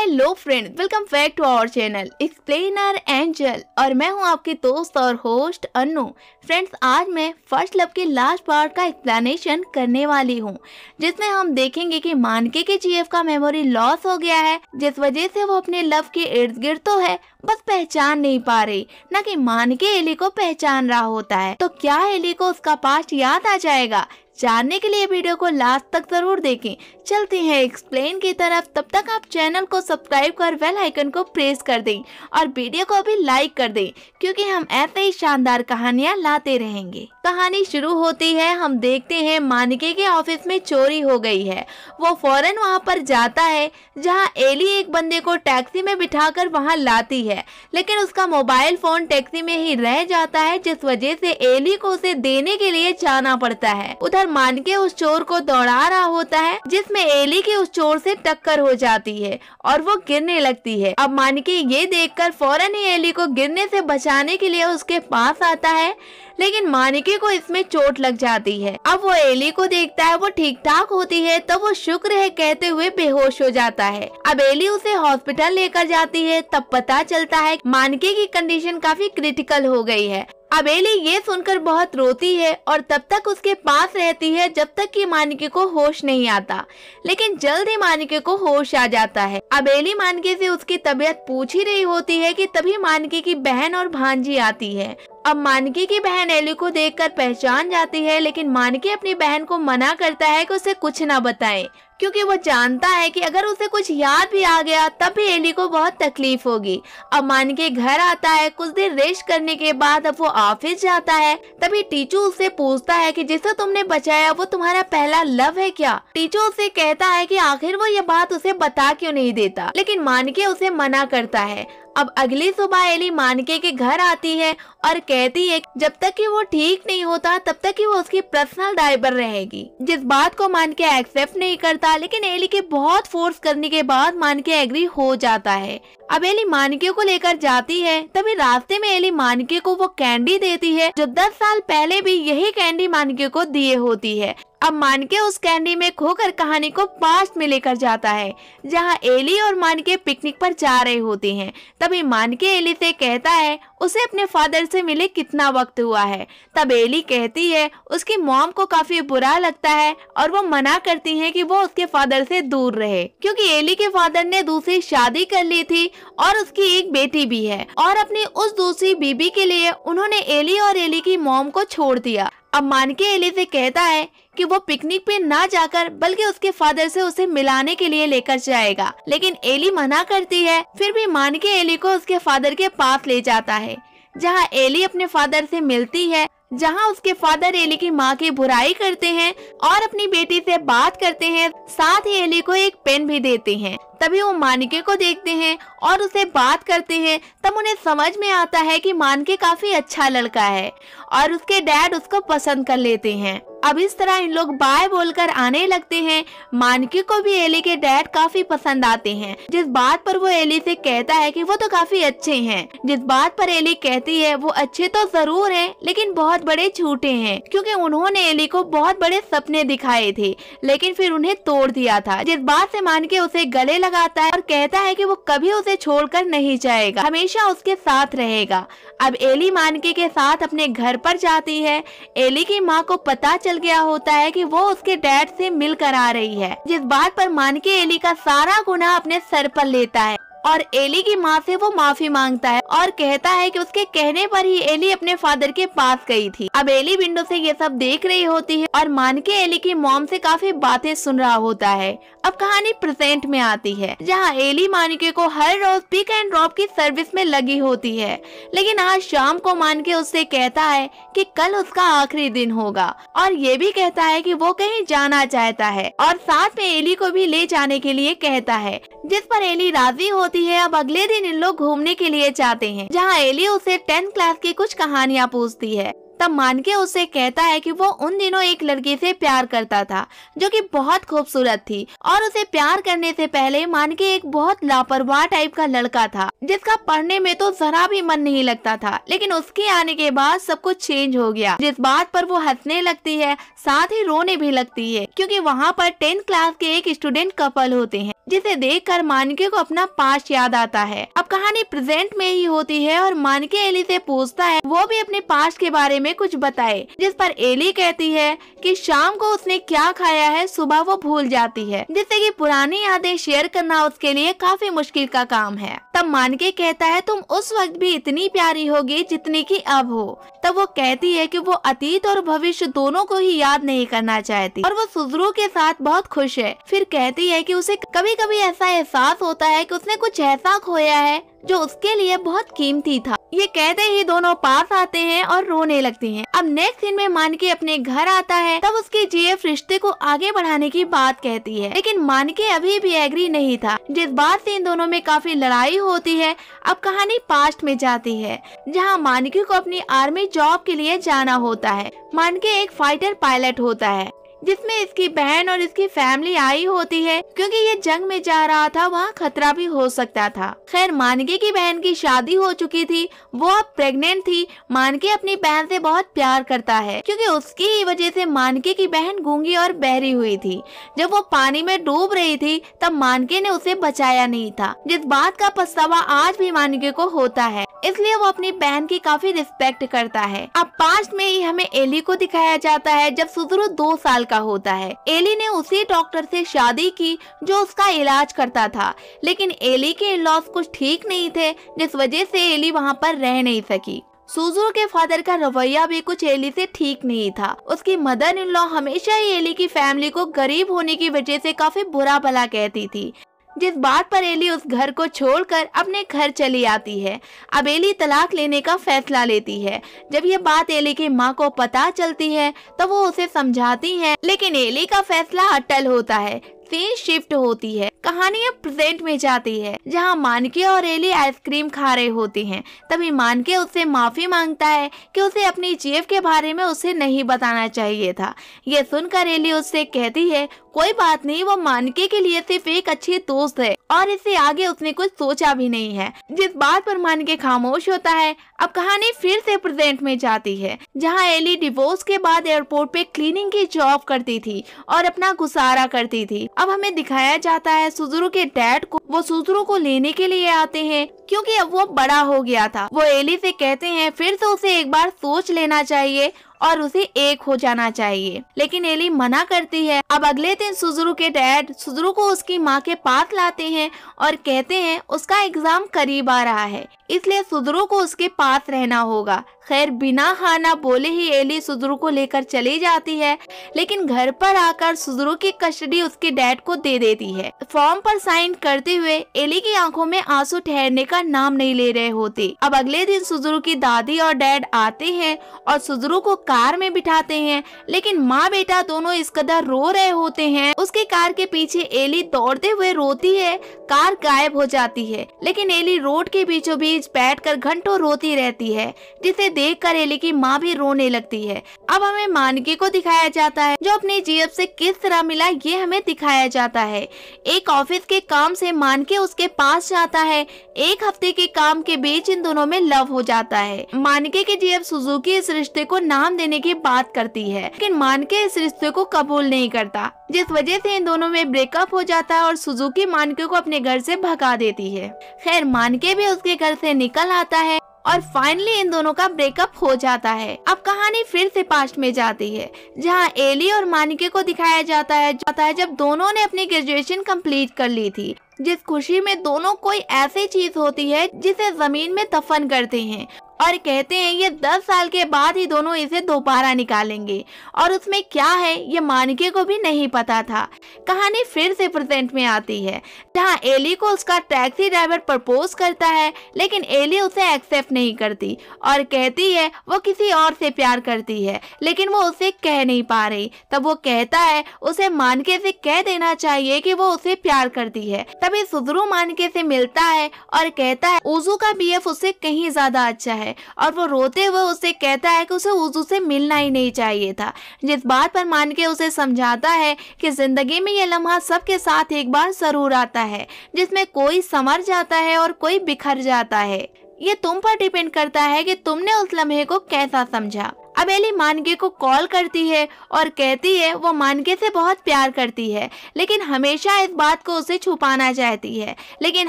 Hello friends, welcome back to our channel Explainer Angel और मैं हूं आपकी दोस्त और होस्ट अन्नू। फ्रेंड्स, आज मैं फर्स्ट लव के लास्ट पार्ट का एक्सप्लेनेशन करने वाली हूं, जिसमें हम देखेंगे कि मानके के जीएफ का मेमोरी लॉस हो गया है, जिस वजह से वो अपने लव के इर्द गिर्द तो है, बस पहचान नहीं पा रही, न कि मानके एली को पहचान रहा होता है। तो क्या एली को उसका पास्ट याद आ जाएगा? जानने के लिए वीडियो को लास्ट तक जरूर देखें। चलते हैं एक्सप्लेन की तरफ। तब तक आप चैनल को सब्सक्राइब कर बेल आइकन को प्रेस कर दें और वीडियो को भी लाइक कर दें, क्योंकि हम ऐसे ही शानदार कहानियां लाते रहेंगे। कहानी शुरू होती है, हम देखते हैं मानके के ऑफिस में चोरी हो गई है। वो फौरन वहां पर जाता है, जहां एली एक बंदे को टैक्सी में बिठाकर वहां लाती है, लेकिन उसका मोबाइल फोन टैक्सी में ही रह जाता है, जिस वजह से एली को उसे देने के लिए जाना पड़ता है। उधर मानके उस चोर को दौड़ा रहा होता है, जिसमें एली की उस चोर से टक्कर हो जाती है और वो गिरने लगती है। अब मानके ये देखकर फौरन ही एली को गिरने से बचाने के लिए उसके पास आता है, लेकिन मानके को इसमें चोट लग जाती है। अब वो एली को देखता है, वो ठीक ठाक होती है, तो वो शुक्र है कहते हुए बेहोश हो जाता है। अब एली उसे हॉस्पिटल लेकर जाती है, तब पता चलता है मानके की कंडीशन काफी क्रिटिकल हो गई है। अब एली ये सुनकर बहुत रोती है और तब तक उसके पास रहती है जब तक कि मानके को होश नहीं आता, लेकिन जल्द ही मानके को होश आ जाता है। अब एली मानके से उसकी तबीयत पूछ ही रही होती है कि तभी मानके की बहन और भांजी आती है। अब मानके की बहन एली को देखकर पहचान जाती है, लेकिन मानके अपनी बहन को मना करता है कि उसे कुछ ना बताए, क्योंकि वो जानता है कि अगर उसे कुछ याद भी आ गया तब भी एली को बहुत तकलीफ होगी। अब मानके घर आता है, कुछ देर रेस्ट करने के बाद अब वो ऑफिस जाता है। तभी टीचू उससे पूछता है कि जिसे तुमने बचाया वो तुम्हारा पहला लव है क्या? टीचू उससे कहता है कि आखिर वो ये बात उसे बता क्यों नहीं देता, लेकिन मानके उसे मना करता है। अब अगली सुबह एली मानके के घर आती है और कहती है जब तक कि वो ठीक नहीं होता तब तक कि वो उसकी पर्सनल ड्राइवर रहेगी, जिस बात को मानके एक्सेप्ट नहीं करता, लेकिन एली के बहुत फोर्स करने के बाद मानके एग्री हो जाता है। अब एली मानके को लेकर जाती है, तभी रास्ते में एली मानके को वो कैंडी देती है जो 10 साल पहले भी यही कैंडी मानके को दिए होती है। अब मानके उस कैंडी में खोकर कहानी को पास्ट में लेकर जाता है, जहां एली और मानके पिकनिक पर जा रहे होते हैं। तभी मानके एली से कहता है उसे अपने फादर से मिले कितना वक्त हुआ है। तब एली कहती है उसकी मॉम को काफी बुरा लगता है और वो मना करती है कि वो उसके फादर से दूर रहे, क्योंकि एली के फादर ने दूसरी शादी कर ली थी और उसकी एक बेटी भी है, और अपनी उस दूसरी बीबी के लिए उन्होंने एली और एली की मॉम को छोड़ दिया। अब मानके एली से कहता है कि वो पिकनिक पे ना जाकर बल्कि उसके फादर से उसे मिलाने के लिए लेकर जाएगा, लेकिन एली मना करती है। फिर भी मानके एली को उसके फादर के पास ले जाता है, जहां एली अपने फादर से मिलती है, जहां उसके फादर एली की मां की बुराई करते हैं और अपनी बेटी से बात करते हैं, साथ ही एली को एक पेन भी देते हैं। तभी वो मानके को देखते हैं और उसे बात करते हैं। तब उन्हें समझ में आता है कि मानके काफी अच्छा लड़का है और उसके डैड उसको पसंद कर लेते हैं। अब इस तरह इन लोग बाय बोलकर आने लगते हैं। मानके को भी एली के डैड काफी पसंद आते हैं, जिस बात पर वो एली से कहता है कि वो तो काफी अच्छे हैं, जिस बात पर एली कहती है वो अच्छे तो जरूर हैं, लेकिन बहुत बड़े झूठे हैं, क्योंकि उन्होंने एली को बहुत बड़े सपने दिखाए थे, लेकिन फिर उन्हें तोड़ दिया था। जिस बात से मानके उसे गले लगाता है और कहता है कि वो कभी उसे छोड़कर नहीं जाएगा, हमेशा उसके साथ रहेगा। अब एली मानके के साथ अपने घर पर जाती है। एली की माँ को पता चल गया होता है कि वो उसके डैड से मिलकर आ रही है, जिस बात पर मानके एली का सारा गुनाह अपने सर पर लेता है और एली की माँ से वो माफी मांगता है और कहता है कि उसके कहने पर ही एली अपने फादर के पास गई थी। अब एली विंडो से ये सब देख रही होती है और मानके एली की मॉम से काफी बातें सुन रहा होता है। अब कहानी प्रेजेंट में आती है, जहाँ एली मानके को हर रोज पिक एंड ड्रॉप की सर्विस में लगी होती है, लेकिन आज शाम को मानके उससे कहता है कि कल उसका आखिरी दिन होगा और ये भी कहता है कि वो कहीं जाना चाहता है और साथ में एली को भी ले जाने के लिए कहता है, जिस पर एली राजी होती है। अब अगले दिन इन लोग घूमने के लिए जाते हैं, जहाँ एली उसे 10th क्लास की कुछ कहानियाँ पूछती है। तब मानके उससे कहता है कि वो उन दिनों एक लड़की से प्यार करता था जो कि बहुत खूबसूरत थी, और उसे प्यार करने से पहले मानके एक बहुत लापरवाह टाइप का लड़का था, जिसका पढ़ने में तो जरा भी मन नहीं लगता था, लेकिन उसके आने के बाद सब कुछ चेंज हो गया। जिस बात पर वो हंसने लगती है, साथ ही रोने भी लगती है, क्योंकि वहाँ पर 10th क्लास के एक स्टूडेंट कपल होते हैं जिसे देखकर मानके को अपना पास्ट याद आता है। अब कहानी प्रेजेंट में ही होती है और मानके एली से पूछता है वो भी अपने पास्ट के बारे में कुछ बताए, जिस पर एली कहती है कि शाम को उसने क्या खाया है सुबह वो भूल जाती है, जिससे कि पुरानी यादें शेयर करना उसके लिए काफी मुश्किल का काम है। तब मानके कहता है तुम उस वक्त भी इतनी प्यारी होगी जितनी कि अब हो। तब वो कहती है कि वो अतीत और भविष्य दोनों को ही याद नहीं करना चाहती और वो सुजुरू के साथ बहुत खुश है। फिर कहती है कि उसे कभी कभी ऐसा एहसास होता है कि उसने कुछ ऐसा खोया है जो उसके लिए बहुत कीमती था। ये कहते ही दोनों पास आते हैं और रोने लगती हैं। अब नेक्स्ट सीन में मानके अपने घर आता है, तब उसकी जीएफ रिश्ते को आगे बढ़ाने की बात कहती है, लेकिन मानके अभी भी एग्री नहीं था, जिस बात से इन दोनों में काफी लड़ाई होती है। अब कहानी पास्ट में जाती है, जहाँ मानके को अपनी आर्मी जॉब के लिए जाना होता है। मानके एक फाइटर पायलट होता है, जिसमें इसकी बहन और इसकी फैमिली आई होती है, क्योंकि ये जंग में जा रहा था, वहाँ खतरा भी हो सकता था। खैर मानके की बहन की शादी हो चुकी थी, वो अब प्रेग्नेंट थी। मानके अपनी बहन से बहुत प्यार करता है, क्योंकि उसकी ही वजह से मानके की बहन गूंगी और बहरी हुई थी। जब वो पानी में डूब रही थी तब मानके ने उसे बचाया नहीं था, जिस बात का पछतावा आज भी मानके को होता है, इसलिए वो अपनी बहन की काफी रिस्पेक्ट करता है। अब पास्ट में ही हमें एली को दिखाया जाता है, जब सुजुरू 2 साल का होता है। एली ने उसी डॉक्टर से शादी की जो उसका इलाज करता था, लेकिन एली के इन-लॉज कुछ ठीक नहीं थे, जिस वजह से एली वहाँ पर रह नहीं सकी। सुजुरू के फादर का रवैया भी कुछ एली से ठीक नहीं था। उसकी मदर इन लॉ हमेशा ही एली की फैमिली को गरीब होने की वजह से काफी बुरा भला कहती थी, जिस बात पर एली उस घर को छोड़कर अपने घर चली आती है। अब एली तलाक लेने का फैसला लेती है। जब ये बात एली की माँ को पता चलती है तो वो उसे समझाती है, लेकिन एली का फैसला अटल होता है। सीन शिफ्ट होती है, कहानी अब प्रेजेंट में जाती है, जहाँ मानके और एली आइसक्रीम खा रहे होते हैं। तभी मानके उससे माफी मांगता है कि उसे अपनी जीएफ के बारे में उसे नहीं बताना चाहिए था। ये सुनकर एली उससे कहती है कोई बात नहीं, वो मानके के लिए सिर्फ एक अच्छी दोस्त है और इससे आगे उसने कुछ सोचा भी नहीं है, जिस बात पर मानके खामोश होता है। अब कहानी फिर से प्रेजेंट में जाती है, जहाँ एली डिवोर्स के बाद एयरपोर्ट पे क्लीनिंग की जॉब करती थी और अपना गुजारा करती थी। अब हमें दिखाया जाता है सुजुरू के डैड को, वो सुजुरू को लेने के लिए आते हैं, क्योंकि अब वो बड़ा हो गया था। वो एली से कहते हैं फिर से उसे एक बार सोच लेना चाहिए और उसे एक हो जाना चाहिए, लेकिन एली मना करती है। अब अगले दिन सुजुरू के डैड सुजुरू को उसकी माँ के पास लाते हैं और कहते हैं उसका एग्जाम करीब आ रहा है, इसलिए सुजुरू को उसके पास रहना होगा। खैर बिना हाँ ना बोले ही एली सुजुरू को लेकर चली जाती है, लेकिन घर पर आकर सुजुरू की कस्टडी उसके डैड को दे देती है। फॉर्म पर साइन करते हुए एली की आंखों में आंसू ठहरने का नाम नहीं ले रहे होते। अब अगले दिन सुजुरू की दादी और डैड आते हैं और सुजुरू को कार में बिठाते हैं, लेकिन माँ बेटा दोनों इस कदर रो रहे होते हैं। उसके कार के पीछे एली दौड़ते हुए रोती है, कार गायब हो जाती है, लेकिन एली रोड के बीचों बीच बैठकर घंटों रोती रहती है, जिसे देखकर एली की माँ भी रोने लगती है। अब हमें मानके को दिखाया जाता है, जो अपनी जीएफ से किस तरह मिला ये हमें दिखाया जाता है। एक ऑफिस के काम से मानके उसके पास जाता है। एक हफ्ते के काम के बीच इन दोनों में लव हो जाता है। मानके की जीएफ सुजुकी इस रिश्ते को नाम देने की बात करती है, लेकिन मानके इस रिश्ते को कबूल नहीं करता, जिस वजह से इन दोनों में ब्रेकअप हो जाता है और सुजुकी मानके को अपने घर से भगा देती है। खैर मानके भी उसके घर से निकल आता है और फाइनली इन दोनों का ब्रेकअप हो जाता है। अब कहानी फिर से पास्ट में जाती है, जहाँ एली और मानके को दिखाया जाता है जब दोनों ने अपनी ग्रेजुएशन कंप्लीट कर ली थी, जिस खुशी में दोनों कोई ऐसी चीज होती है जिसे जमीन में दफन करते हैं और कहते हैं ये 10 साल के बाद ही दोनों इसे दोबारा निकालेंगे, और उसमें क्या है ये मानके को भी नहीं पता था। कहानी फिर से प्रेजेंट में आती है, जहाँ एली को उसका टैक्सी ड्राइवर प्रपोज करता है, लेकिन एली उसे एक्सेप्ट नहीं करती और कहती है वो किसी और से प्यार करती है, लेकिन वो उसे कह नहीं पा रही। तब वो कहता है उसे मानके से कह देना चाहिए कि वो उसे प्यार करती है। तभी सुजुरू मानके से मिलता है और कहता है उजू का बीएफ उससे कहीं ज्यादा अच्छा है, और वो रोते हुए उससे कहता है कि उसे उजू से मिलना ही नहीं चाहिए था, जिस बात पर मानके उसे समझाता है कि जिंदगी में ये लम्हा सबके साथ एक बार जरूर आता है, जिसमें कोई संवर जाता है और कोई बिखर जाता है। ये तुम पर डिपेंड करता है कि तुमने उस लम्हे को कैसा समझा। अब एली मानके को कॉल करती है और कहती है वो मानके से बहुत प्यार करती है, लेकिन हमेशा इस बात को उसे छुपाना चाहती है, लेकिन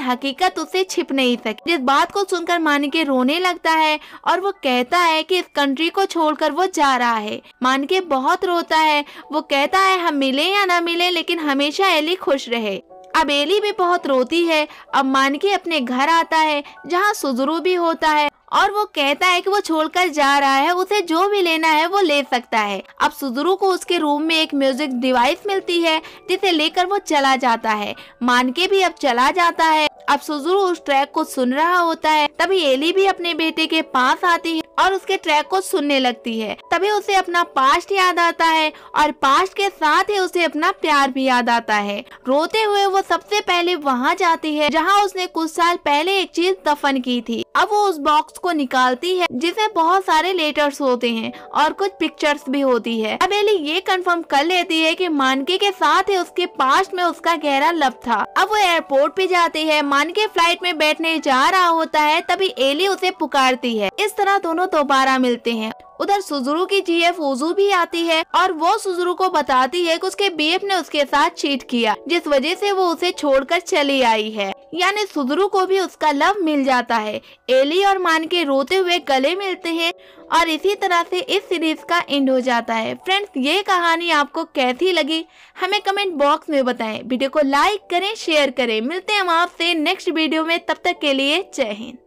हकीकत उसे छिप नहीं सकती। जिस बात को सुनकर मानके रोने लगता है और वो कहता है कि इस कंट्री को छोड़कर वो जा रहा है। मानके बहुत रोता है, वो कहता है हम मिले या ना मिले लेकिन हमेशा एली खुश रहे। अब एली भी बहुत रोती है। अब मानके अपने घर आता है जहाँ सुजुरू भी होता है और वो कहता है कि वो छोड़कर जा रहा है, उसे जो भी लेना है वो ले सकता है। अब सुजुरू को उसके रूम में एक म्यूजिक डिवाइस मिलती है जिसे लेकर वो चला जाता है। मानके भी अब चला जाता है। अब सुजुरू उस ट्रैक को सुन रहा होता है, तभी एली भी अपने बेटे के पास आती है और उसके ट्रैक को सुनने लगती है। तभी उसे अपना पास्ट याद आता है और पास्ट के साथ ही उसे अपना प्यार भी याद आता है। रोते हुए वो सबसे पहले वहाँ जाती है जहाँ उसने कुछ साल पहले एक चीज दफन की थी। अब वो उस बॉक्स को निकालती है जिसमें बहुत सारे लेटर्स होते हैं और कुछ पिक्चर्स भी होती है। अब एली ये कंफर्म कर लेती है कि मानके के साथ ही उसके पास्ट में उसका गहरा लव था। अब वो एयरपोर्ट पे जाती है। मानके फ्लाइट में बैठने जा रहा होता है, तभी एली उसे पुकारती है। इस तरह दोनों दोबारा मिलते हैं। उधर सुजुरू की जीएफ ओजू भी आती है और वो सुजुरू को बताती है कि उसके बीएफ ने उसके साथ चीट किया, जिस वजह से वो उसे छोड़कर चली आई है। यानी सुजुरू को भी उसका लव मिल जाता है। एली और मानके रोते हुए गले मिलते हैं और इसी तरह से इस सीरीज का एंड हो जाता है। फ्रेंड्स, ये कहानी आपको कैसी लगी हमें कमेंट बॉक्स में बताएं। वीडियो को लाइक करें, शेयर करें। मिलते हैं हम आपसे नेक्स्ट वीडियो में, तब तक के लिए जय हिंद।